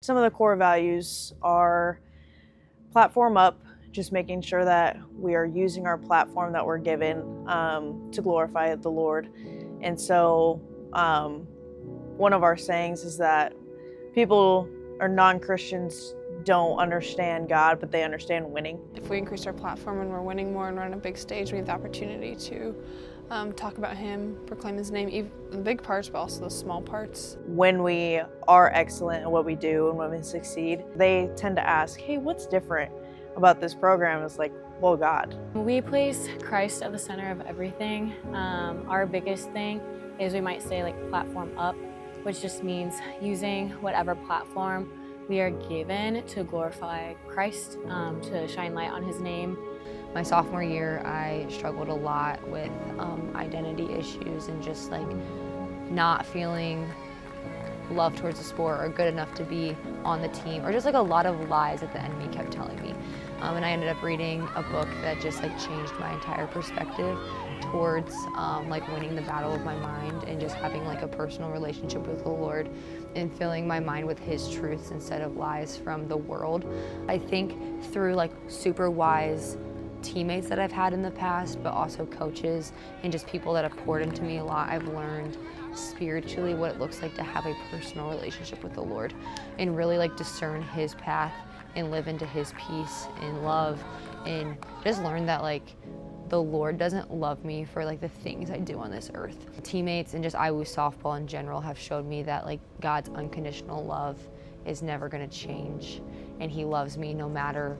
Some of the core values are platform up, just making sure that we are using our platform that we're given to glorify the Lord. And so one of our sayings is that people or non-Christians don't understand God, but they understand winning. If we increase our platform and we're winning more and we're on a big stage, we have the opportunity to talk about Him, proclaim His name, even the big parts, but also the small parts. When we are excellent at what we do and when we succeed, they tend to ask, hey, what's different about this program? It's like, well, God. We place Christ at the center of everything. Our biggest thing is, we might say, like, platform up, which just means using whatever platform we are given to glorify Christ, to shine light on His name. My sophomore year, I struggled a lot with identity issues and just like not feeling love towards the sport or good enough to be on the team, or just like a lot of lies that the enemy kept telling me. And I ended up reading a book that just like changed my entire perspective towards like winning the battle of my mind and just having like a personal relationship with the Lord and filling my mind with His truths instead of lies from the world. I think through like super wise teammates that I've had in the past, but also coaches and just people that have poured into me a lot, I've learned spiritually what it looks like to have a personal relationship with the Lord and really like discern His path and live into His peace and love, and just learn that like the Lord doesn't love me for like the things I do on this earth. Teammates and just IWU softball in general have showed me that like God's unconditional love is never going to change, and He loves me no matter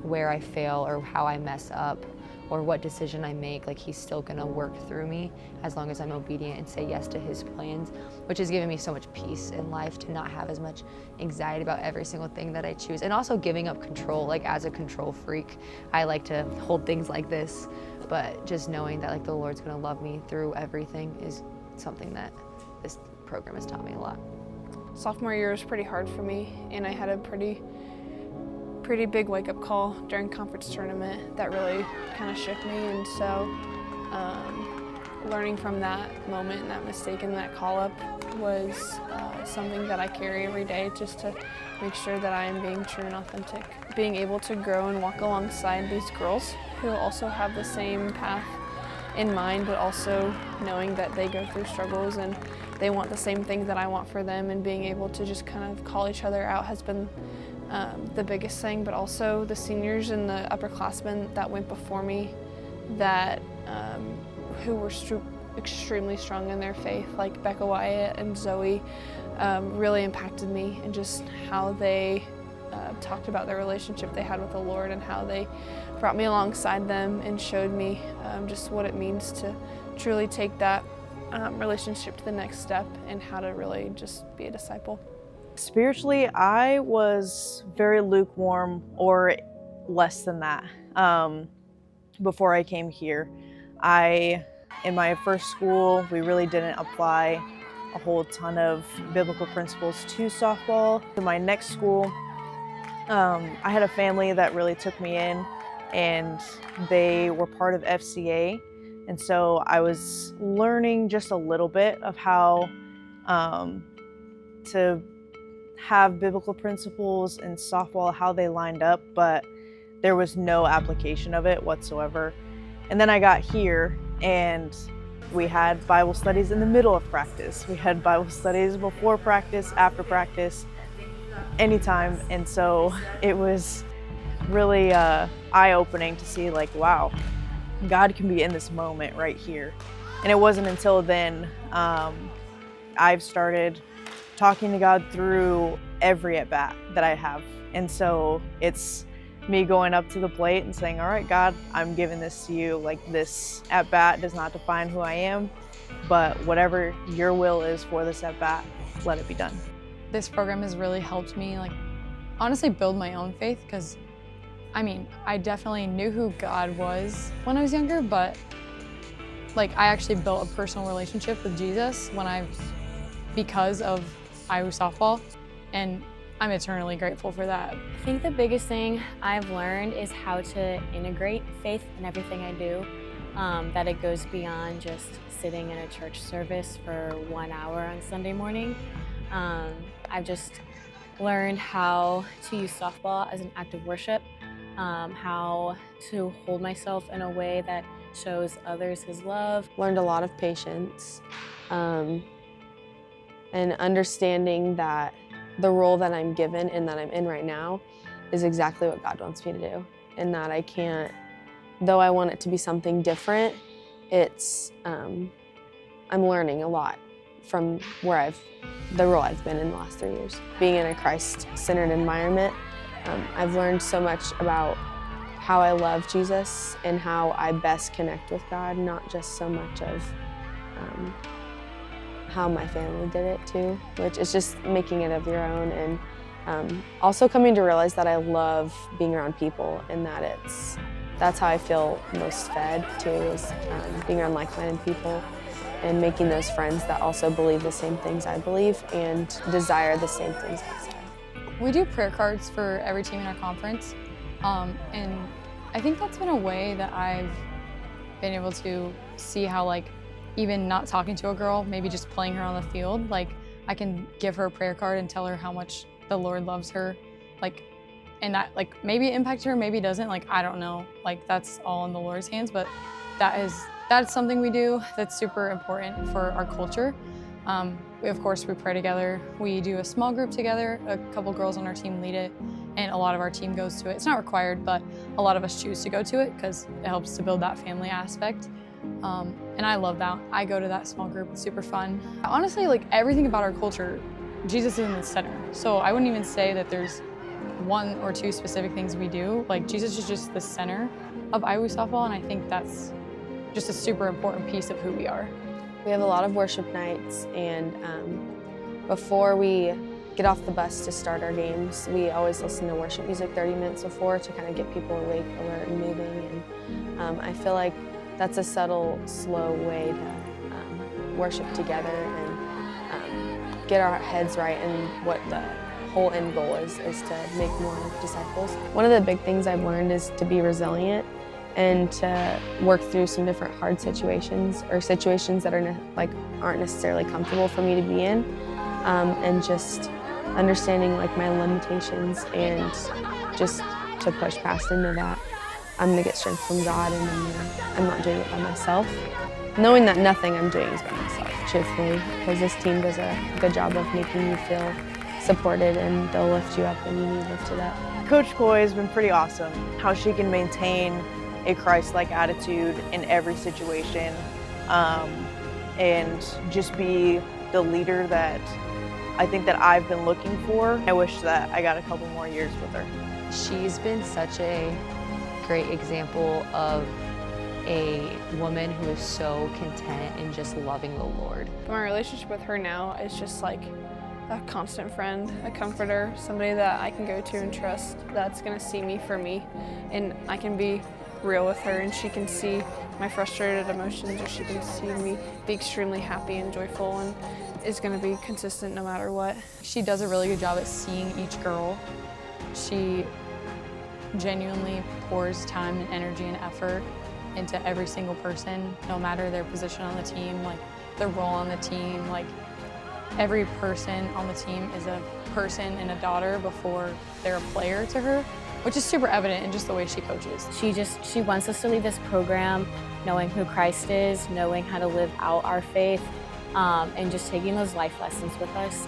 where I fail or how I mess up or what decision I make. Like He's still going to work through me as long as I'm obedient and say yes to His plans, which has given me so much peace in life to not have as much anxiety about every single thing that I choose, and also giving up control. Like as a control freak, I like to hold things like this, but just knowing that like the Lord's going to love me through everything is something that this program has taught me a lot. Sophomore year was pretty hard for me, and I had a pretty big wake-up call during conference tournament that really kind of shook me. And so learning from that moment and that mistake and that call-up was something that I carry every day, just to make sure that I am being true and authentic. Being able to grow and walk alongside these girls who also have the same path in mind, but also knowing that they go through struggles and they want the same things that I want for them, and being able to just kind of call each other out has been the biggest thing. But also the seniors and the upperclassmen that went before me that who were extremely strong in their faith, like Becca Wyatt and Zoe, really impacted me, and just how they talked about their relationship they had with the Lord, and how they brought me alongside them and showed me just what it means to truly take that relationship to the next step, and how to really just be a disciple. Spiritually, I was very lukewarm, or less than that, before I came here. In my first school, we really didn't apply a whole ton of biblical principles to softball. In my next school, I had a family that really took me in, and they were part of FCA. And so I was learning just a little bit of how to have biblical principles in softball, how they lined up, but there was no application of it whatsoever. And then I got here, and we had Bible studies in the middle of practice. We had Bible studies before practice, after practice, anytime. And so it was really eye-opening to see like, wow, God can be in this moment right here. And it wasn't until then I've started talking to God through every at-bat that I have. And so it's me going up to the plate and saying, all right, God, I'm giving this to you. Like, this at-bat does not define who I am, but whatever your will is for this at-bat, let it be done. This program has really helped me, like, honestly build my own faith, because I mean, I definitely knew who God was when I was younger, but like I actually built a personal relationship with Jesus because of IWU softball, and I'm eternally grateful for that. I think the biggest thing I've learned is how to integrate faith in everything I do, that it goes beyond just sitting in a church service for 1 hour on Sunday morning. I've just learned how to use softball as an act of worship, how to hold myself in a way that shows others his love. Learned a lot of patience and understanding that the role that I'm given and that I'm in right now is exactly what God wants me to do, and that I can't, though I want it to be something different, it's, I'm learning a lot from the role I've been in the last 3 years. Being in a Christ-centered environment, I've learned so much about how I love Jesus and how I best connect with God, not just so much of how my family did it too, which is just making it of your own, and also coming to realize that I love being around people, and that that's how I feel most fed too, is being around like-minded people and making those friends that also believe the same things I believe and desire the same things I desire. We do prayer cards for every team in our conference, and I think that's been a way that I've been able to see how, like, even not talking to a girl, maybe just playing her on the field, like, I can give her a prayer card and tell her how much the Lord loves her, like, and that, like, maybe it impacts her, maybe it doesn't, like, I don't know, like, that's all in the Lord's hands, but that's something we do that's super important for our culture. Of course, we pray together. We do a small group together. A couple girls on our team lead it, and a lot of our team goes to it. It's not required, but a lot of us choose to go to it because it helps to build that family aspect. And I love that. I go to that small group. It's super fun. Honestly, like, everything about our culture, Jesus is in the center. So I wouldn't even say that there's one or two specific things we do. Like, Jesus is just the center of IWU softball, and I think that's just a super important piece of who we are. We have a lot of worship nights, and before we get off the bus to start our games, we always listen to worship music 30 minutes before to kind of get people awake, alert, and moving. And I feel like that's a subtle, slow way to worship together and get our heads right, and what the whole end goal is to make more disciples. One of the big things I've learned is to be resilient and to work through some different hard situations, or situations that aren't necessarily comfortable for me to be in, and just understanding, like, my limitations, and just to push past into that. I'm gonna get strength from God, and I'm not doing it by myself. Knowing that nothing I'm doing is by myself, truthfully, because this team does a good job of making you feel supported, and they'll lift you up when you need lifted up. Coach Coy has been pretty awesome. How she can maintain a Christ-like attitude in every situation, and just be the leader that I think that I've been looking for. I wish that I got a couple more years with her. She's been such a great example of a woman who is so content in just loving the Lord. My relationship with her now is just like a constant friend, a comforter, somebody that I can go to and trust that's gonna see me for me, and I can be real with her, and she can see my frustrated emotions, or she can see me be extremely happy and joyful, and is gonna be consistent no matter what. She does a really good job at seeing each girl. She genuinely pours time and energy and effort into every single person, no matter their position on the team, like their role on the team. Like, every person on the team is a person and a daughter before they're a player to her, which is super evident in just the way she coaches. She wants us to leave this program knowing who Christ is, knowing how to live out our faith, and just taking those life lessons with us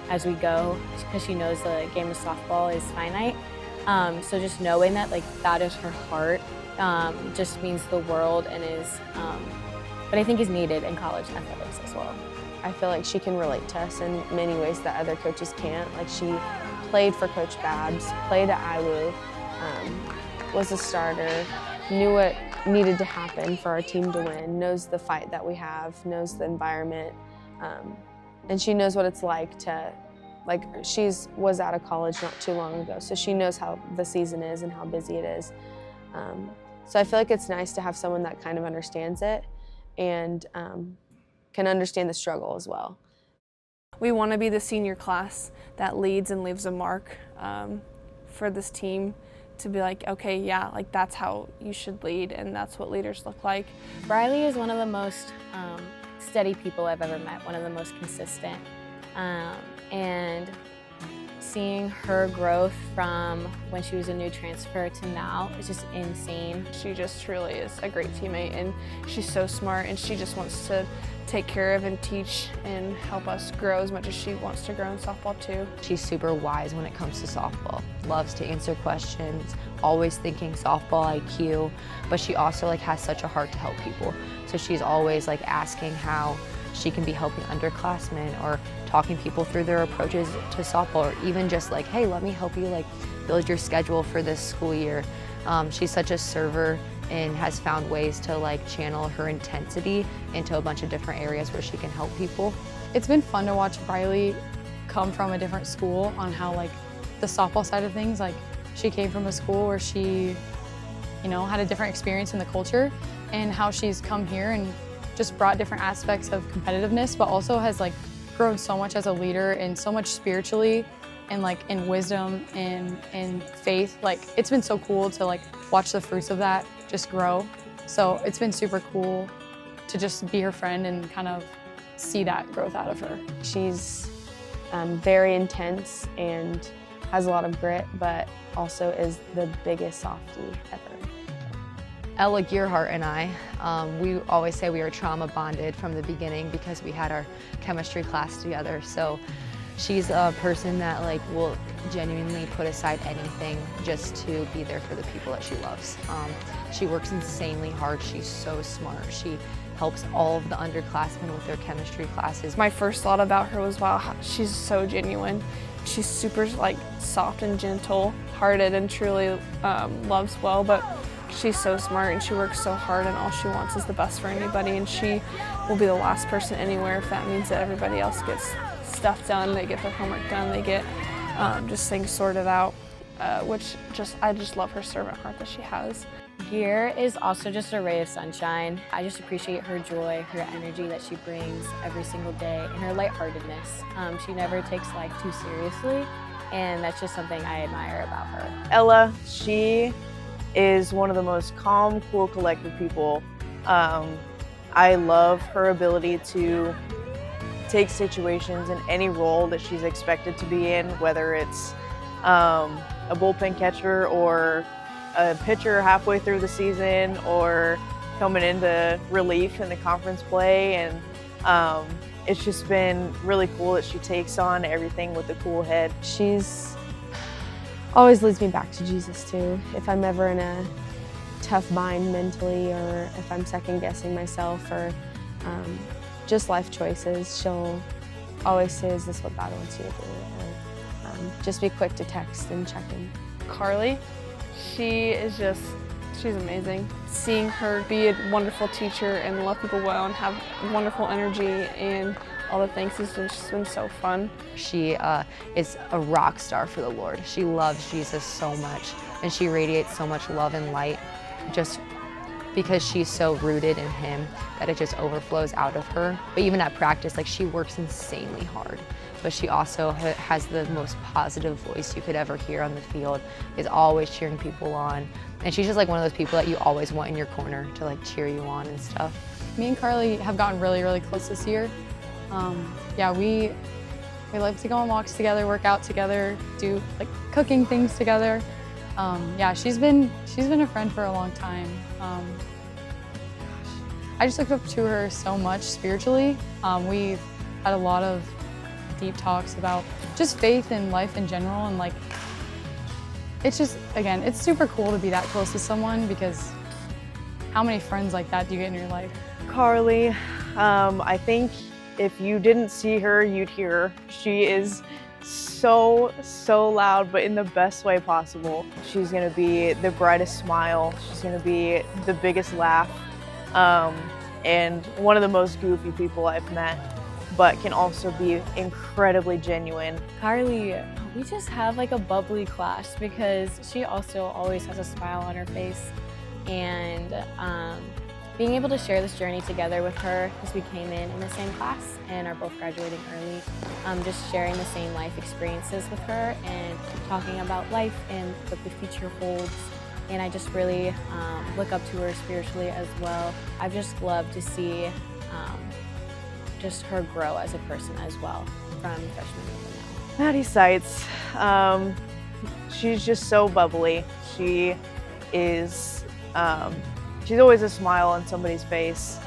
as we go, because she knows the game of softball is finite. So just knowing that, like, that is her heart, just means the world, and but I think is needed in college athletics as well. I feel like she can relate to us in many ways that other coaches can't. Like, she played for Coach Babs, played at IWU, was a starter, knew what needed to happen for our team to win, knows the fight that we have, knows the environment, and she knows what it's like to, like, was out of college not too long ago, so she knows how the season is and how busy it is. So I feel like it's nice to have someone that kind of understands it and can understand the struggle as well. We want to be the senior class that leads and leaves a mark for this team, to be like, okay, yeah, like, that's how you should lead, and that's what leaders look like. Riley is one of the most steady people I've ever met, one of the most consistent. And Seeing her growth from when she was a new transfer to now is just insane. She just truly is a great teammate, and she's so smart, and she just wants to take care of and teach and help us grow as much as she wants to grow in softball too. She's super wise when it comes to softball. Loves to answer questions, always thinking softball IQ, but she also has such a heart to help people. So she's always asking how she can be helping underclassmen or talking people through their approaches to softball, or even just hey, let me help you build your schedule for this school year. She's such a server and has found ways to channel her intensity into a bunch of different areas where she can help people. It's been fun to watch Riley come from a different school on how the softball side of things. She came from a school where she, had a different experience in the culture, and how she's come here and just brought different aspects of competitiveness, but also has grown so much as a leader and so much spiritually and in wisdom and faith. It's been so cool to watch the fruits of that just grow. So it's been super cool to just be her friend and kind of see that growth out of her. She's very intense and has a lot of grit, but also is the biggest softie ever. Ella Gearhart and I, we always say we are trauma bonded from the beginning because we had our chemistry class together. So she's a person that will genuinely put aside anything just to be there for the people that she loves. She works insanely hard. She's so smart. She helps all of the underclassmen with their chemistry classes. My first thought about her was, wow, she's so genuine. She's super soft and gentle hearted and truly loves well, but she's so smart and she works so hard, and all she wants is the best for anybody, and she will be the last person anywhere if that means that everybody else gets stuff done, they get their homework done, they get just things sorted out, which I just love her servant heart that she has. Gear is also just a ray of sunshine. I just appreciate her joy, her energy that she brings every single day, and her lightheartedness. She never takes life too seriously, and that's just something I admire about her. Ella, she is one of the most calm, cool, collected people. I love her ability to take situations in any role that she's expected to be in, whether it's a bullpen catcher or a pitcher halfway through the season or coming into relief in the conference play. And it's just been really cool that she takes on everything with a cool head. She's always leads me back to Jesus too. If I'm ever in a tough bind mentally, or if I'm second guessing myself, or just life choices, she'll always say, is this what God wants you to do? Or just be quick to text and check in. Carly, she's amazing. Seeing her be a wonderful teacher and love people well and have wonderful energy and all the things has just been so fun. She is a rock star for the Lord. She loves Jesus so much, and she radiates so much love and light just because she's so rooted in Him that it just overflows out of her. But even at practice, she works insanely hard, but she also has the most positive voice you could ever hear on the field, is always cheering people on. And she's just one of those people that you always want in your corner to cheer you on and stuff. Me and Carly have gotten really, really close this year. Yeah, we like to go on walks together, work out together, do cooking things together. Yeah, she's been a friend for a long time. I just looked up to her so much spiritually. We've had a lot of deep talks about just faith and life in general, and it's just, again, it's super cool to be that close to someone, because how many friends like that do you get in your life? Carly, I think if you didn't see her, you'd hear her. She is so loud, but in the best way possible. She's gonna be the brightest smile. She's gonna be the biggest laugh, and one of the most goofy people I've met, but can also be incredibly genuine. Carly, we just have a bubbly clash, because she also always has a smile on her face, and being able to share this journey together with her, because we came in the same class and are both graduating early, just sharing the same life experiences with her and talking about life and what the future holds. And I just really look up to her spiritually as well. I've just loved to see just her grow as a person as well, from freshman year to now. Maddie Seitz, she's just so bubbly. She is, she's always a smile on somebody's face.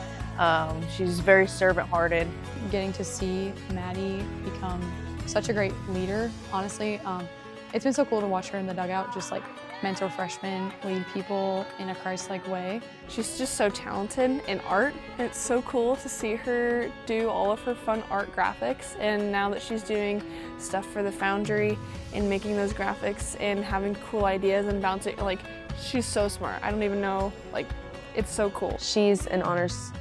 She's very servant-hearted. Getting to see Maddie become such a great leader, honestly. It's been so cool to watch her in the dugout, just like mentor freshmen, lead people in a Christ-like way. She's just so talented in art. It's so cool to see her do all of her fun art graphics, and now that she's doing stuff for the Foundry and making those graphics and having cool ideas and bouncing, like, she's so smart. I don't even know, like, it's so cool. She's in honors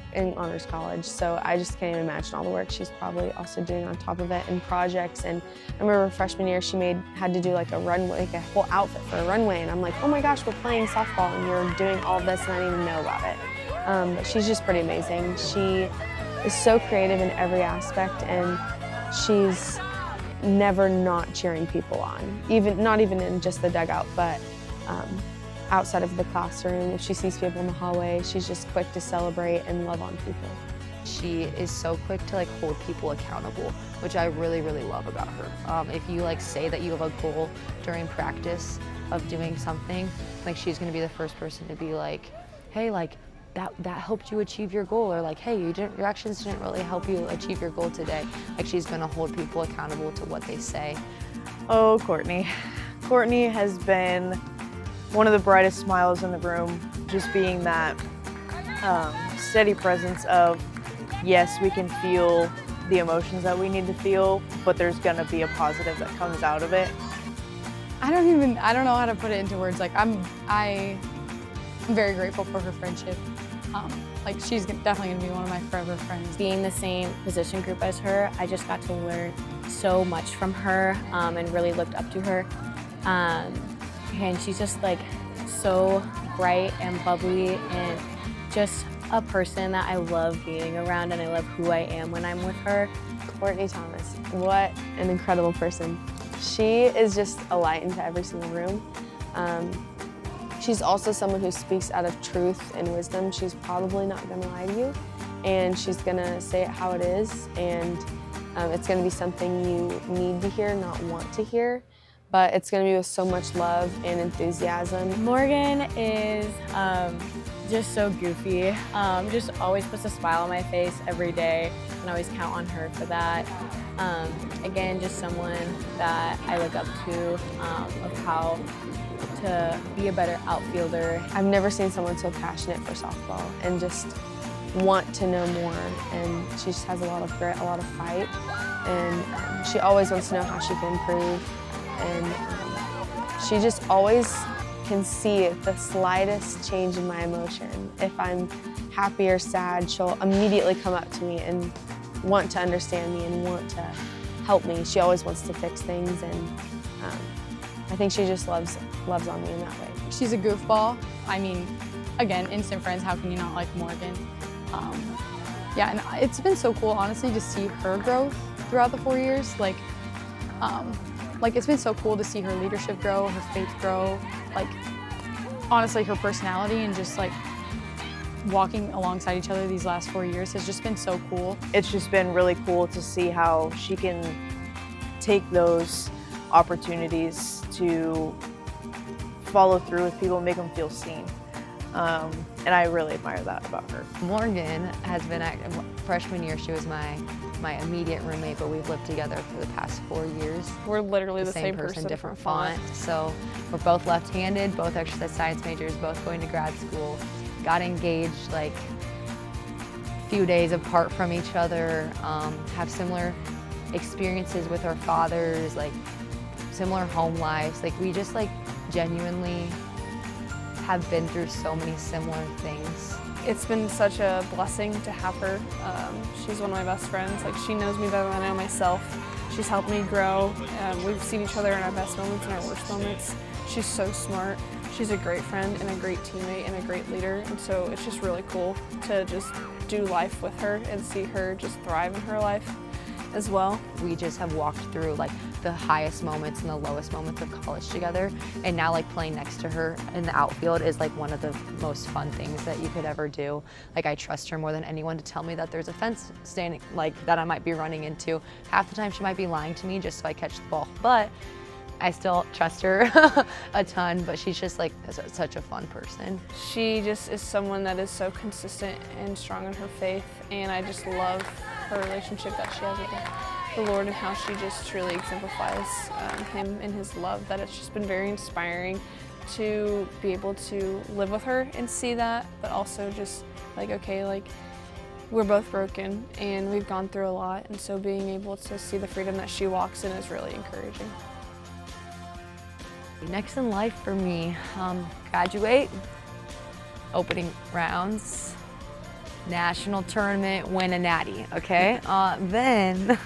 college, so I just can't even imagine all the work she's probably also doing on top of it and projects. And I remember freshman year she had to do like a runway, like a whole outfit for a runway, and I'm like, oh my gosh, we're playing softball and you're doing all of this and I didn't even know about it. But she's just pretty amazing. She is so creative in every aspect, and she's never not cheering people on, not even in just the dugout, but outside of the classroom. If she sees people in the hallway, she's just quick to celebrate and love on people. She is so quick to like hold people accountable, which I really, really love about her. If you like say that you have a goal during practice of doing something, like she's gonna be the first person to be like, hey, like that helped you achieve your goal, or like, hey, your actions didn't really help you achieve your goal today. Like she's gonna hold people accountable to what they say. Oh, Courtney. Courtney has been one of the brightest smiles in the room, just being that steady presence of, yes, we can feel the emotions that we need to feel, but there's gonna be a positive that comes out of it. I don't know how to put it into words. Like I'm very grateful for her friendship. Like she's definitely gonna be one of my forever friends. Being the same position group as her, I just got to learn so much from her and really looked up to her. And she's just like so bright and bubbly and just a person that I love being around, and I love who I am when I'm with her. Courtney Thomas, what an incredible person. She is just a light into every single room. She's also someone who speaks out of truth and wisdom. She's probably not gonna lie to you, and she's gonna say it how it is, and it's gonna be something you need to hear, not want to hear. But it's going to be with so much love and enthusiasm. Morgan is just so goofy, just always puts a smile on my face every day, and I always count on her for that. Again, just someone that I look up to of how to be a better outfielder. I've never seen someone so passionate for softball and just want to know more, and she just has a lot of grit, a lot of fight, and she always wants to know how she can improve. And she just always can see the slightest change in my emotion. If I'm happy or sad, she'll immediately come up to me and want to understand me and want to help me. She always wants to fix things, and I think she just loves on me in that way. She's a goofball. I mean, again, instant friends, how can you not like Morgan? Yeah, and it's been so cool, honestly, to see her growth throughout the 4 years. Like it's been so cool to see her leadership grow, her faith grow, like honestly her personality, and just like walking alongside each other these last 4 years has just been so cool. It's just been really cool to see how she can take those opportunities to follow through with people and make them feel seen. And I really admire that about her. Morgan has been, freshman year, she was my immediate roommate, but we've lived together for the past 4 years. We're literally the same person, different font. So we're both left-handed, both exercise science majors, both going to grad school. Got engaged like a few days apart from each other, have similar experiences with our fathers, like similar home lives. Like we just like genuinely have been through so many similar things. It's been such a blessing to have her. She's one of my best friends. Like, she knows me better than I know myself. She's helped me grow. We've seen each other in our best moments and our worst moments. She's so smart. She's a great friend and a great teammate and a great leader. And so it's just really cool to just do life with her and see her just thrive in her life as well. We just have walked through like the highest moments and the lowest moments of college together. And now like playing next to her in the outfield is like one of the most fun things that you could ever do. Like I trust her more than anyone to tell me that there's a fence standing, like that I might be running into. Half the time she might be lying to me just so I catch the ball. But I still trust her a ton, but she's just like such a fun person. She just is someone that is so consistent and strong in her faith, and I just love her relationship that she has with the Lord and how she just truly exemplifies Him and His love. That it's just been very inspiring to be able to live with her and see that, but also just like, okay, like we're both broken and we've gone through a lot, and so being able to see the freedom that she walks in is really encouraging. Next in life for me, graduate, opening rounds, national tournament, win a natty, okay? Then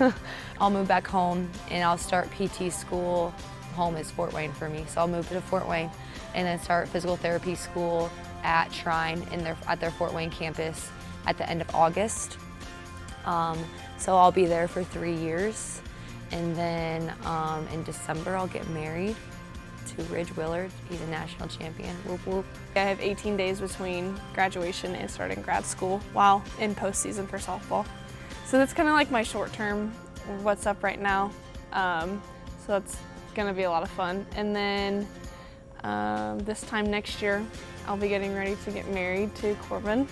I'll move back home and I'll start PT school. Home is Fort Wayne for me, so I'll move to Fort Wayne and then start physical therapy school at Shrine at their Fort Wayne campus at the end of August. So I'll be there for 3 years, and then in December I'll get married to Ridge Willard. He's a national champion. Whoop whoop. I have 18 days between graduation and starting grad school while in postseason for softball. So that's kind of like my short term, what's up right now. So that's gonna be a lot of fun. And then this time next year, I'll be getting ready to get married to Corbin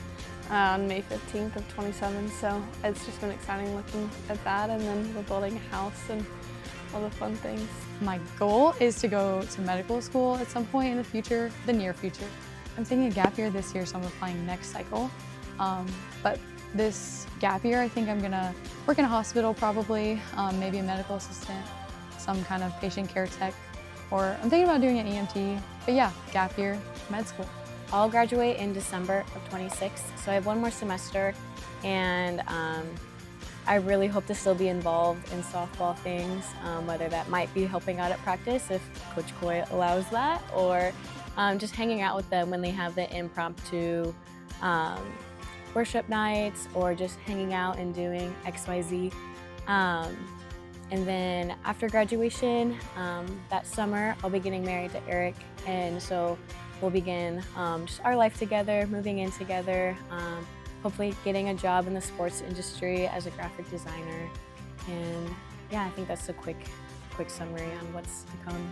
on May 15th of 27. So it's just been exciting looking at that, and then we're building a house and all the fun things. My goal is to go to medical school at some point in the future, the near future. I'm taking a gap year this year, so I'm applying next cycle. But this gap year, I think I'm gonna work in a hospital probably, maybe a medical assistant, some kind of patient care tech, or I'm thinking about doing an EMT. But yeah, gap year, med school. I'll graduate in December of 26, so I have one more semester, and I really hope to still be involved in softball things, whether that might be helping out at practice if Coach Coy allows that, or just hanging out with them when they have the impromptu worship nights, or just hanging out and doing XYZ. And then after graduation, that summer, I'll be getting married to Eric, and so we'll begin just our life together, moving in together, hopefully getting a job in the sports industry as a graphic designer. And yeah, I think that's a quick summary on what's to come.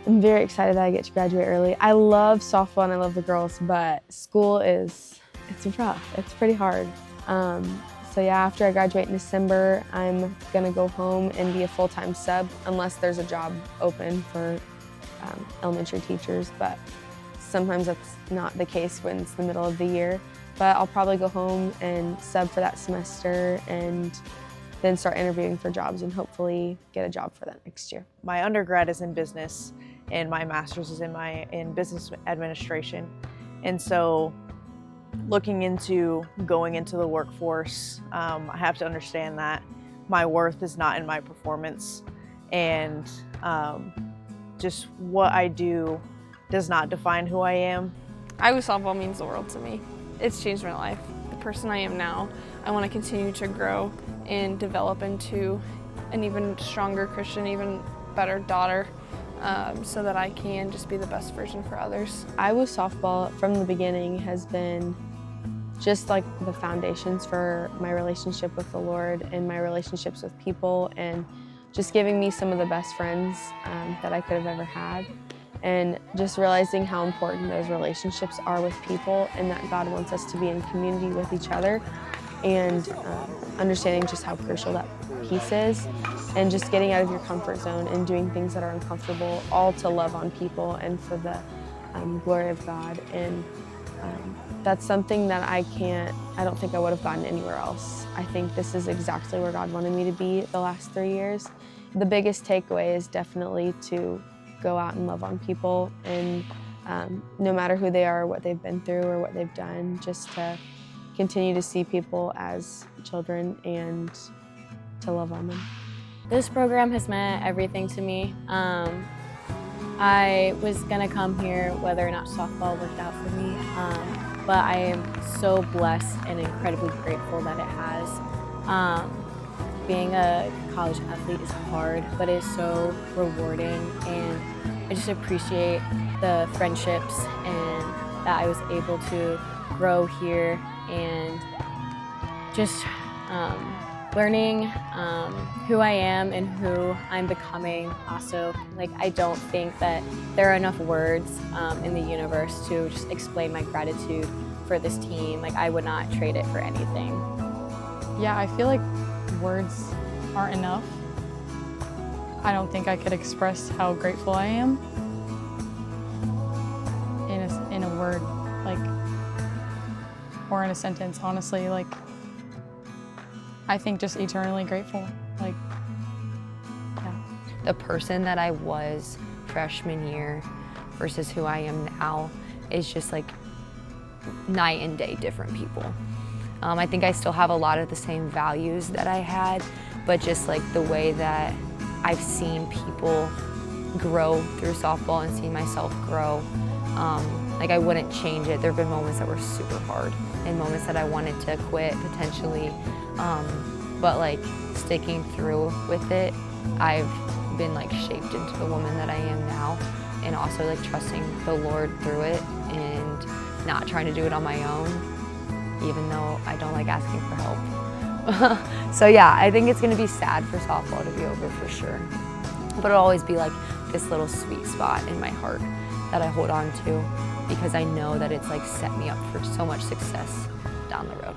I'm very excited that I get to graduate early. I love softball and I love the girls, but school it's rough. It's pretty hard. So yeah, after I graduate in December, I'm gonna go home and be a full-time sub unless there's a job open for elementary teachers, but sometimes that's not the case when it's the middle of the year. But I'll probably go home and sub for that semester and then start interviewing for jobs and hopefully get a job for that next year. My undergrad is in business and my master's is in business administration. And so looking into going into the workforce, I have to understand that my worth is not in my performance, and just what I do does not define who I am. Iowa softball means the world to me. It's changed my life. The person I am now, I want to continue to grow and develop into an even stronger Christian, even better daughter, so that I can just be the best version for others. Iowa softball from the beginning has been just like the foundations for my relationship with the Lord and my relationships with people, and just giving me some of the best friends that I could have ever had. And just realizing how important those relationships are with people, and that God wants us to be in community with each other, and understanding just how crucial that piece is, and just getting out of your comfort zone and doing things that are uncomfortable, all to love on people and for the glory of God. And that's something that I don't think I would have gotten anywhere else. I think this is exactly where God wanted me to be the last 3 years. The biggest takeaway is definitely to go out and love on people, and no matter who they are, what they've been through or what they've done, just to continue to see people as children and to love on them. This program has meant everything to me. I was gonna come here whether or not softball worked out for me, but I am so blessed and incredibly grateful that it has. being a college athlete is hard, but it's so rewarding, and I just appreciate the friendships and that I was able to grow here, and just learning who I am and who I'm becoming also. Like, I don't think that there are enough words in the universe to just explain my gratitude for this team. Like, I would not trade it for anything. Yeah, I feel like words aren't enough. I don't think I could express how grateful I am in a word, like, or in a sentence, honestly. Like, I think just eternally grateful. Like, yeah. The person that I was freshman year versus who I am now is just like night and day different people. I think I still have a lot of the same values that I had, but just like the way that I've seen people grow through softball and seen myself grow, like I wouldn't change it. There have been moments that were super hard and moments that I wanted to quit potentially, but like sticking through with it, I've been like shaped into the woman that I am now, and also like trusting the Lord through it and not trying to do it on my own, even though I don't like asking for help. So yeah, I think it's gonna be sad for softball to be over for sure. But it'll always be like this little sweet spot in my heart that I hold on to, because I know that it's like set me up for so much success down the road.